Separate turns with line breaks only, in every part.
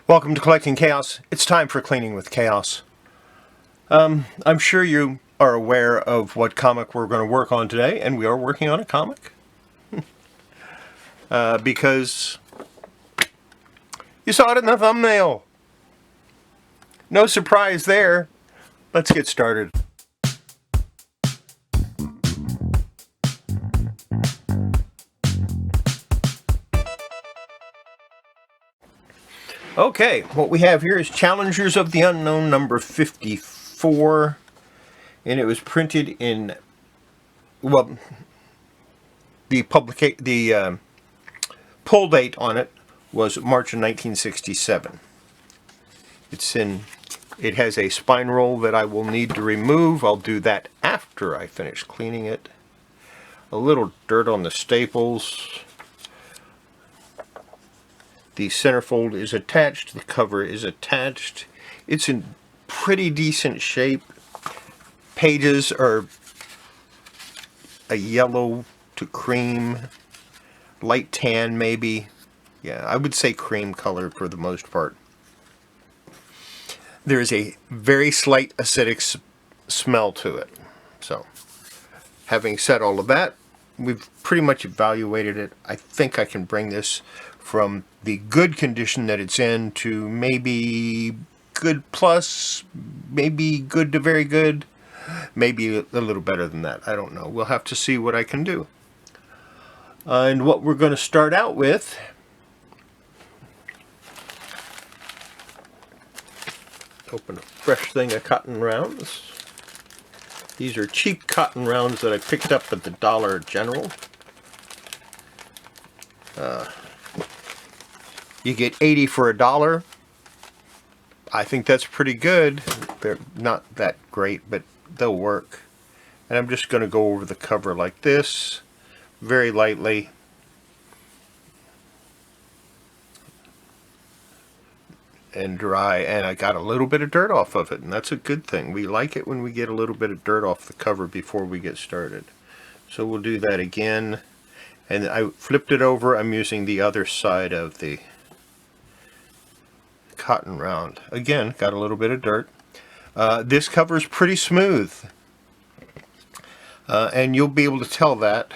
Welcome to Collecting Chaos. It's time for Cleaning with Chaos. I'm sure you are aware of what comic we're going to work on today, and we are working on a comic. Because you saw it in the thumbnail. No surprise there. Let's get started. Okay, what we have here is Challengers of the Unknown number 54, and it was printed in, well, the pull date on it was March of 1967. It has a spine roll that I will need to remove. I'll do that after I finish cleaning it. A little dirt on the staples. The centerfold is attached, the cover is attached. It's in pretty decent shape. Pages are a yellow to cream, light tan maybe. Yeah, I would say cream color for the most part. There is a very slight acidic smell to it. So, having said all of that, we've pretty much evaluated it. I think I can bring this from the good condition that it's in to maybe good plus, maybe good to very good, maybe a little better than that. I don't know. We'll have to see what I can do. And what we're going to start out with open a fresh thing of cotton rounds. These are cheap cotton rounds that I picked up at the Dollar General. You get 80 for $1. I think that's pretty good. They're not that great, but they'll work. And I'm just going to go over the cover like this, very lightly. And dry, and I got a little bit of dirt off of it, and that's a good thing. We like it when we get a little bit of dirt off the cover before we get started. So we'll do that again. And I flipped it over. I'm using the other side of the cotton round. Again, got a little bit of dirt. This cover is pretty smooth. And you'll be able to tell that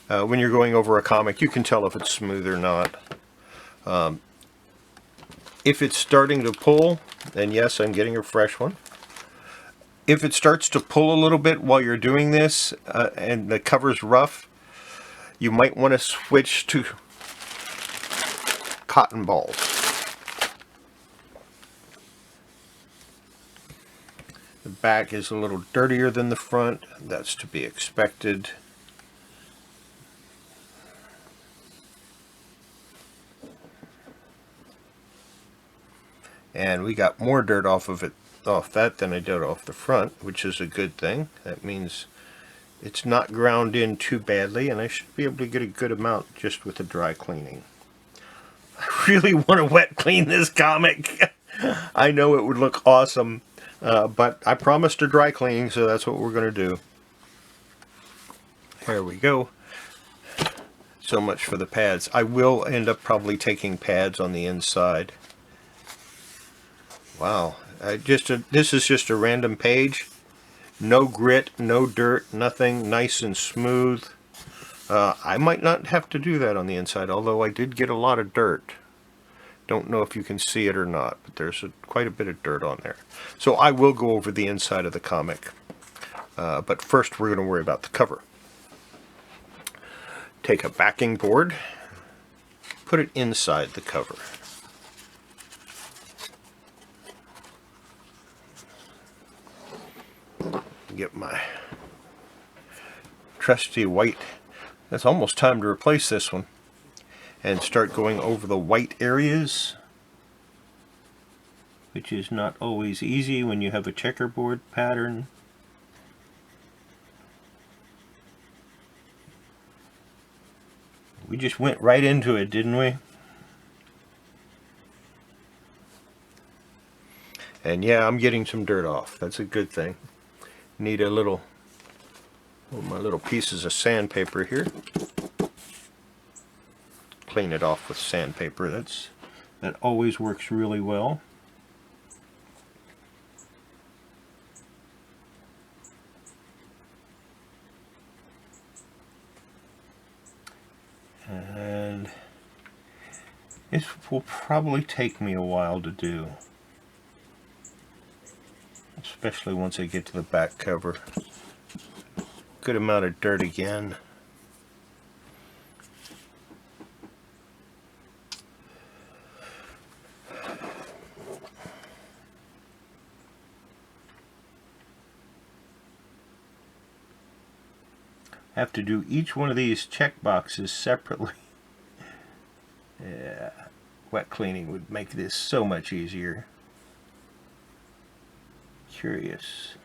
when you're going over a comic. You can tell if it's smooth or not. If it's starting to pull, then yes, I'm getting a fresh one. If it starts to pull a little bit while you're doing this, and the cover's rough, you might want to switch to cotton balls. The back is a little dirtier than the front. That's to be expected. And we got more dirt off that than I did off the front, which is a good thing. That means it's not ground in too badly, and I should be able to get a good amount just with the dry cleaning. I really want to wet clean this comic. I know it would look awesome, but I promised a dry cleaning, so that's what we're going to do. There we go. So much for the pads. I will end up probably taking pads on the inside. Wow, this is just a random page. No grit, no dirt, nothing, nice and smooth. I might not have to do that on the inside, although I did get a lot of dirt. Don't know if you can see it or not, but there's quite a bit of dirt on there. So I will go over the inside of the comic. But first we're going to worry about the cover. Take a backing board, put it inside the cover. Get my trusty white. It's almost time to replace this one and start going over the white areas, which is not always easy when you have a checkerboard pattern. We just went right into it, didn't we? And yeah, I'm getting some dirt off. That's a good thing. Need a little, my little pieces of sandpaper here. Clean it off with sandpaper. That's That always works really well. And this will probably take me a while to do, especially once I get to the back cover. Good amount of dirt again. Have to do each one of these check boxes separately. Yeah, wet cleaning would make this so much easier. Curious.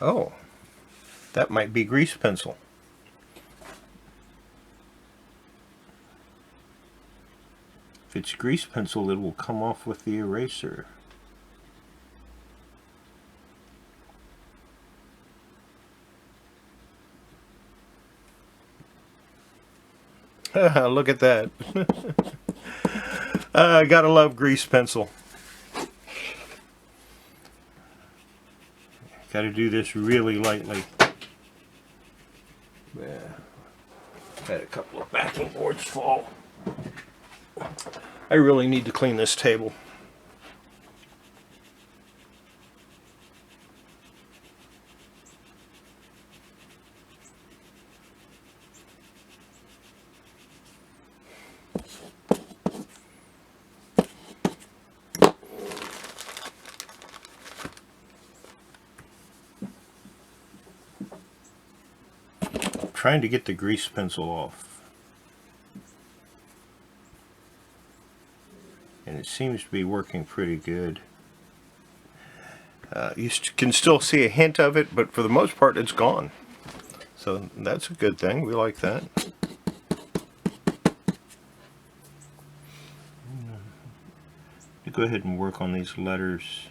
Oh, that might be grease pencil. If it's grease pencil, it will come off with the eraser. Look at that. Gotta love grease pencil. Gotta do this really lightly. Yeah. Had a couple of backing boards fall. I really need to clean this table. Trying to get the grease pencil off, and it seems to be working pretty good. You can still see a hint of it, but for the most part it's gone, so that's a good thing. We like that. Go ahead and work on these letters.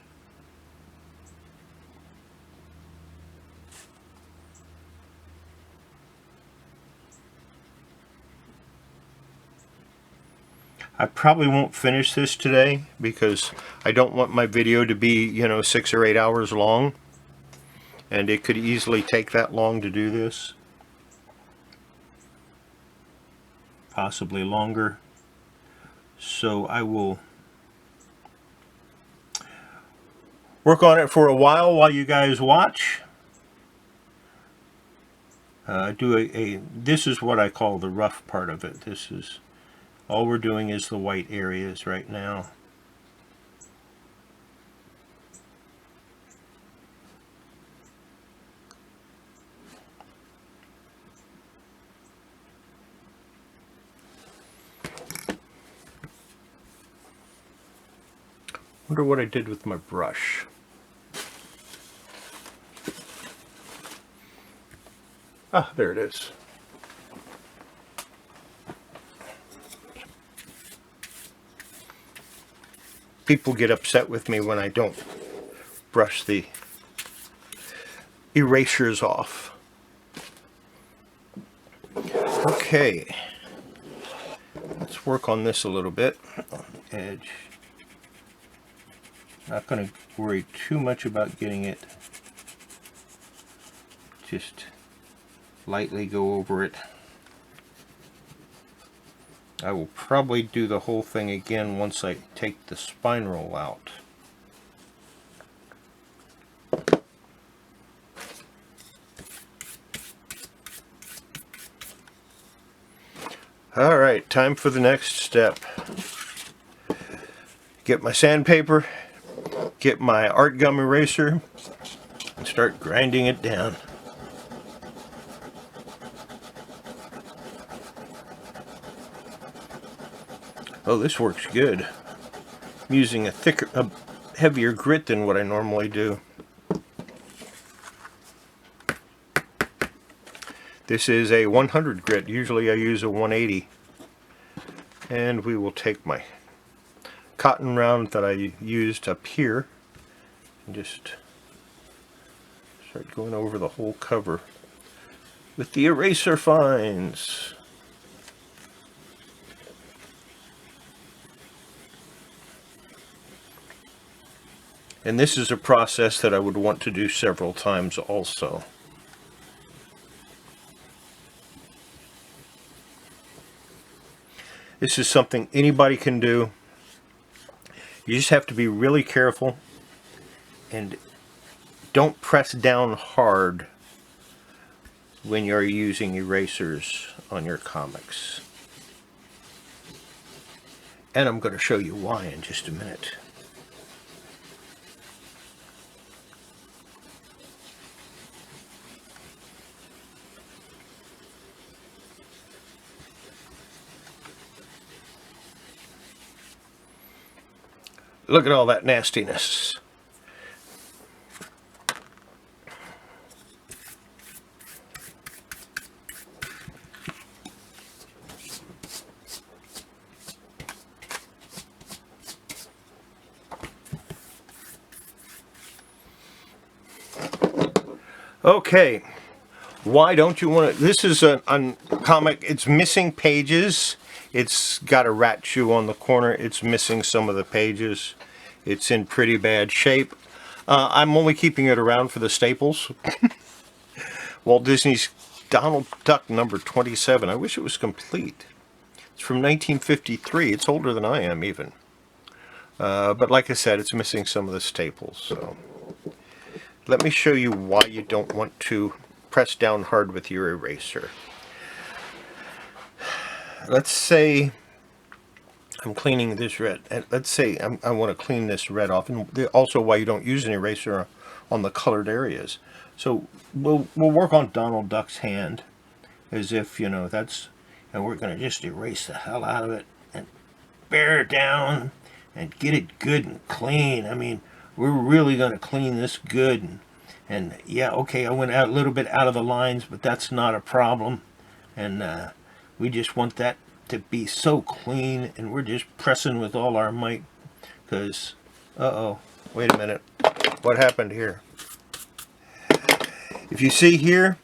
I probably won't finish this today because I don't want my video to be, you know, 6 or 8 hours long, and it could easily take that long to do this, possibly longer. So I will work on it for a while you guys watch. This is what I call the rough part of it. This is all we're doing is the white areas right now. Wonder what I did with my brush. Ah, there it is. People get upset with me when I don't brush the erasers off. Okay, let's work on this a little bit on the edge. Not going to worry too much about getting it. Just lightly go over it. I will probably do the whole thing again once I take the spine roll out. Alright, time for the next step. Get my sandpaper, get my art gum eraser, and start grinding it down. Oh, this works good. I'm using a heavier grit than what I normally do. This is a 100 grit. Usually I use a 180. And we will take my cotton round that I used up here and just start going over the whole cover with the eraser fines. And this is a process that I would want to do several times also. This is something anybody can do. You just have to be really careful and don't press down hard when you're using erasers on your comics. And I'm going to show you why in just a minute. Look at all that nastiness. Okay, why don't you want to? This is a comic. It's missing pages. It's got a rat shoe on the corner. It's missing some of the pages. It's in pretty bad shape. I'm only keeping it around for the staples. Walt Disney's Donald Duck number 27. I wish it was complete. It's from 1953. It's older than I am even. But like I said, it's missing some of the staples. So let me show you why you don't want to press down hard with your eraser. Let's say I'm cleaning this red, and let's say I want to clean this red off, and also why you don't use an eraser on the colored areas. So we'll work on Donald Duck's hand as if, you know, that's, and we're going to just erase the hell out of it and bear it down and get it good and clean. I mean, we're really going to clean this good, and yeah, okay, I went out a little bit out of the lines, but that's not a problem, and we just want that to be so clean, and we're just pressing with all our might, because, uh-oh, wait a minute, what happened here? If you see here,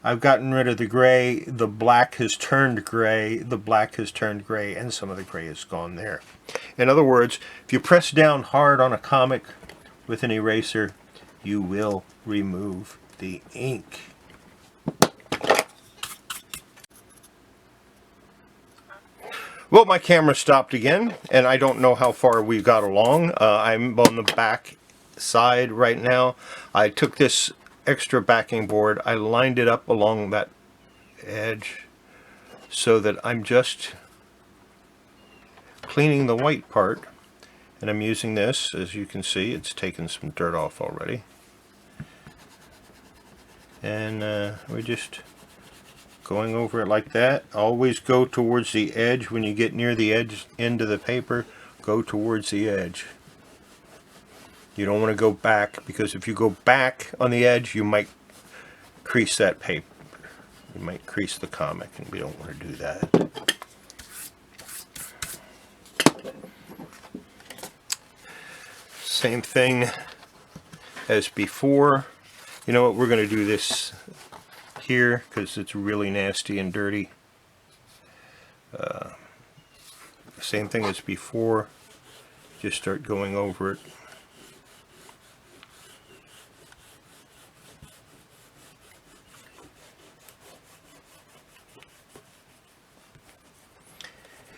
I've gotten rid of the gray, the black has turned gray, the black has turned gray, and some of the gray is gone there. In other words, if you press down hard on a comic with an eraser, you will remove the ink. Well, my camera stopped again, and I don't know how far we got along. I'm on the back side right now. I took this extra backing board, I lined it up along that edge so that I'm just cleaning the white part, and I'm using this. As you can see, it's taken some dirt off already, and we're just going over it like that. Always go towards the edge. When you get near the edge end of the paper, go towards the edge. You don't want to go back, because if you go back on the edge, you might crease that paper. You might crease the comic, and we don't want to do that. Same thing as before. You know what, we're going to do this here because it's really nasty and dirty. Same thing as before. Just start going over it.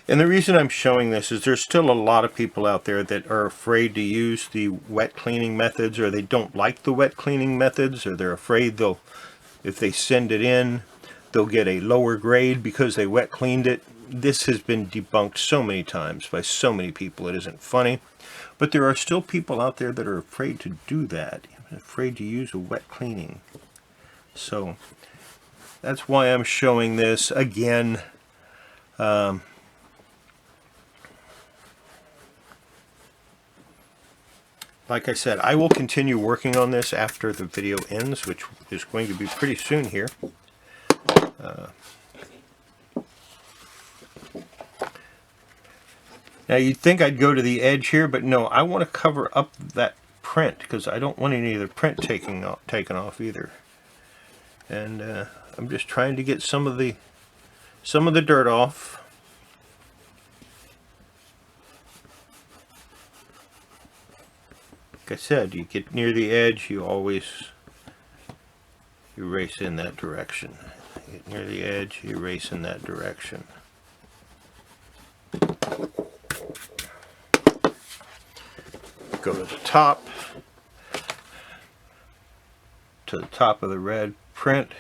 And the reason I'm showing this is there's still a lot of people out there that are afraid to use the wet cleaning methods, or they don't like the wet cleaning methods, or they're afraid if they send it in, they'll get a lower grade because they wet cleaned it. This has been debunked so many times by so many people, it isn't funny. But there are still people out there that are afraid to do that, afraid to use a wet cleaning. So that's why I'm showing this again. Like I said, I will continue working on this after the video ends, which is going to be pretty soon here. Now you'd think I'd go to the edge here, but no, I want to cover up that print because I don't want any of the print taken off either. And I'm just trying to get some of the dirt off. like I said, you get near the edge, you always erase in that direction. Get near the edge, you erase in that direction. Go to the top of the red print.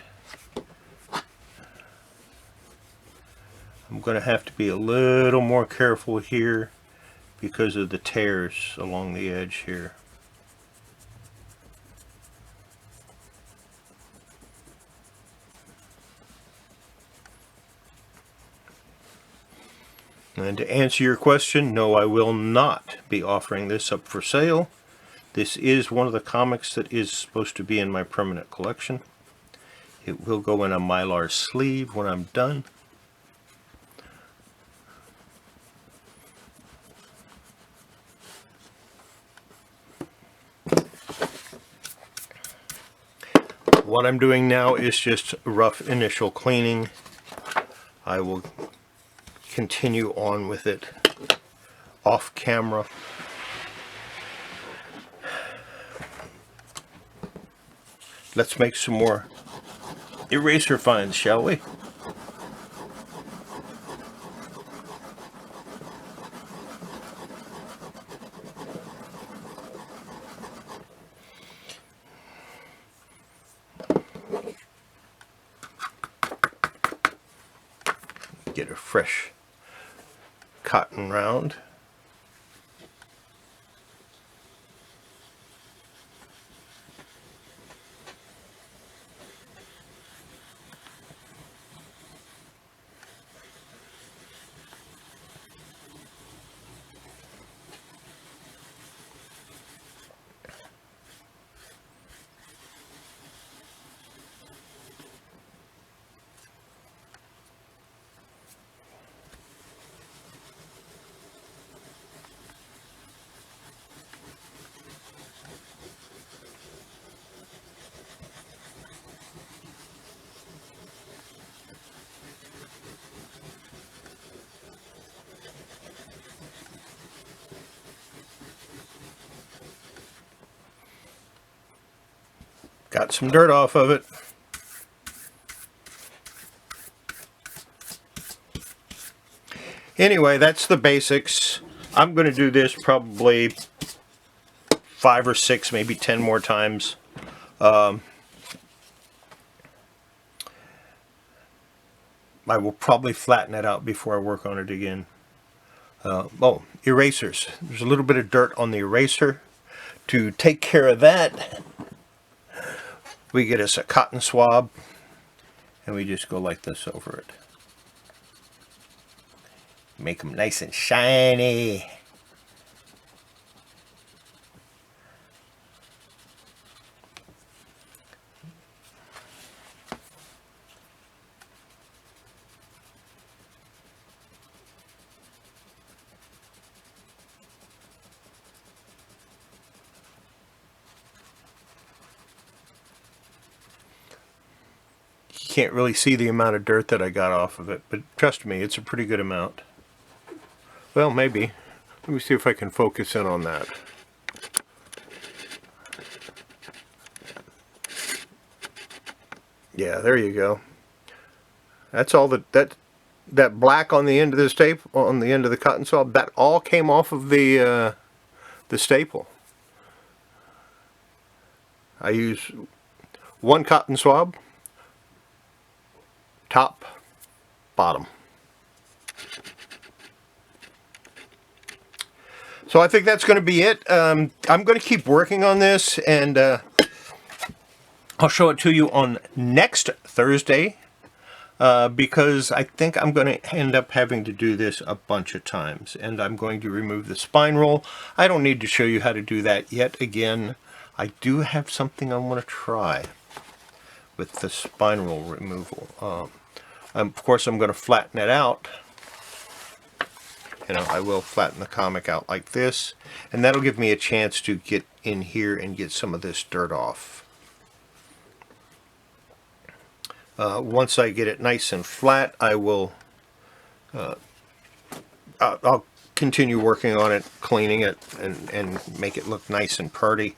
I'm going to have to be a little more careful here because of the tears along the edge here. And to answer your question, no, I will not be offering this up for sale. This is one of the comics that is supposed to be in my permanent collection. It will go in a Mylar sleeve when I'm done. What I'm doing now is just rough initial cleaning. I will continue on with it off camera. Let's make some more eraser finds, shall we? Get a fresh cotton round. Got some dirt off of it. Anyway, that's the basics. I'm going to do this probably 5 or 6, maybe 10 more times. I will probably flatten it out before I work on it again. Oh, erasers. There's a little bit of dirt on the eraser. To take care of that, we get us a cotton swab and we just go like this over it. Make them nice and shiny. Can't really see the amount of dirt that I got off of it, but trust me, it's a pretty good amount. Well, maybe. Let me see if I can focus in on that. Yeah, there you go. That's all that black on the end of this tape, on the end of the cotton swab, that all came off of the staple. I use one cotton swab. Top, bottom. So I think that's going to be it. I'm going to keep working on this, and I'll show it to you on next Thursday, because I think I'm going to end up having to do this a bunch of times, and I'm going to remove the spine roll. I don't need to show you how to do that yet again. I do have something I want to try with the spine roll removal. Of course, I'm going to flatten it out. You know, I will flatten the comic out like this, and that'll give me a chance to get in here and get some of this dirt off. Once I get it nice and flat, I will I'll continue working on it, cleaning it, and make it look nice and pretty.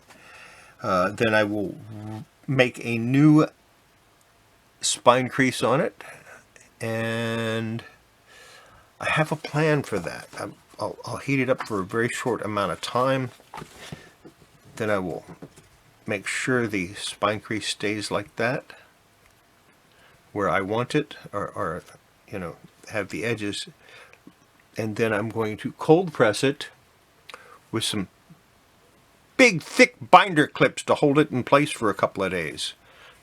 Then I will make a new spine crease on it, and I have a plan for that. I'll heat it up for a very short amount of time. Then I will make sure the spine crease stays like that, where I want it, or you know, have the edges. And then I'm going to cold press it with some big thick binder clips to hold it in place for a couple of days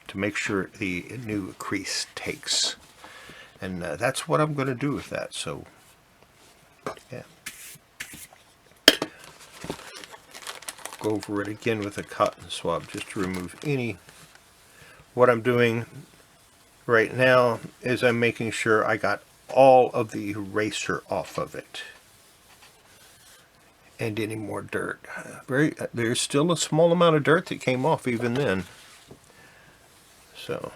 to make sure the new crease takes. And that's what I'm going to do with that. So yeah, go over it again with a cotton swab just to remove any. What I'm doing right now is I'm making sure I got all of the eraser off of it and any more dirt. There's still a small amount of dirt that came off even then. So,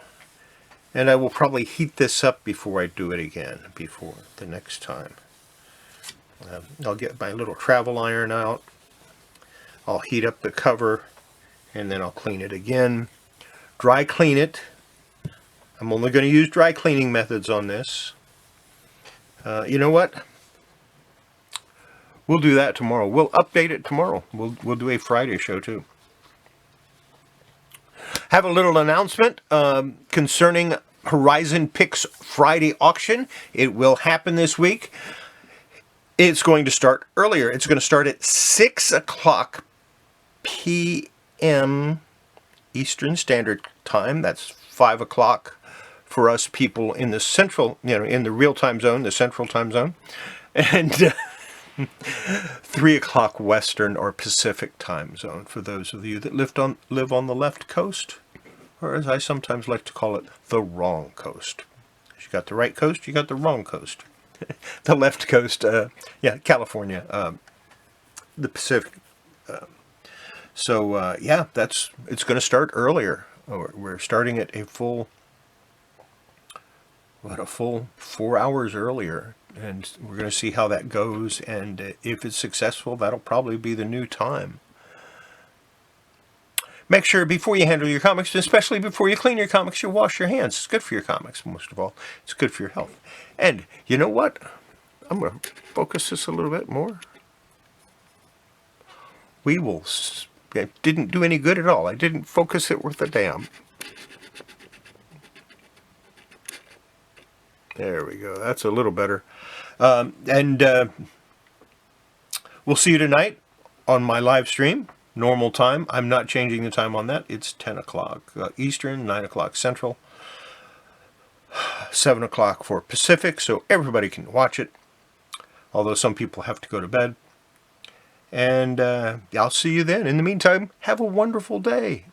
and I will probably heat this up before I do it again, before the next time. I'll get my little travel iron out. I'll heat up the cover, and then I'll clean it again. Dry clean it. I'm only going to use dry cleaning methods on this. You know what? We'll do that tomorrow. We'll update it tomorrow. We'll do a Friday show too. Have a little announcement concerning Horizon Picks Friday auction. It will happen this week. It's going to start earlier. It's going to start at 6 o'clock p.m. Eastern Standard Time. That's 5 o'clock for us people in the central, in the real time zone, the central time zone. And 3 o'clock Western or Pacific time zone for those of you that live on the left coast, or as I sometimes like to call it, the wrong coast. You got the right coast, you got the wrong coast. The left coast, California, the Pacific. Yeah, it's going to start earlier. We're starting at a full 4 hours earlier, and we're going to see how that goes, and if it's successful, that'll probably be the new time. Make sure before you handle your comics, especially before you clean your comics, you wash your hands. It's good for your comics, most of all. It's good for your health. And you know what? I'm going to focus this a little bit more. It didn't do any good at all. I didn't focus it worth a damn. There we go. That's a little better. We'll see you tonight on my live stream. Normal time. I'm not changing the time on that. It's 10 o'clock Eastern, 9 o'clock Central, 7 o'clock for Pacific, so everybody can watch it. Although some people have to go to bed. And I'll see you then. In the meantime, have a wonderful day.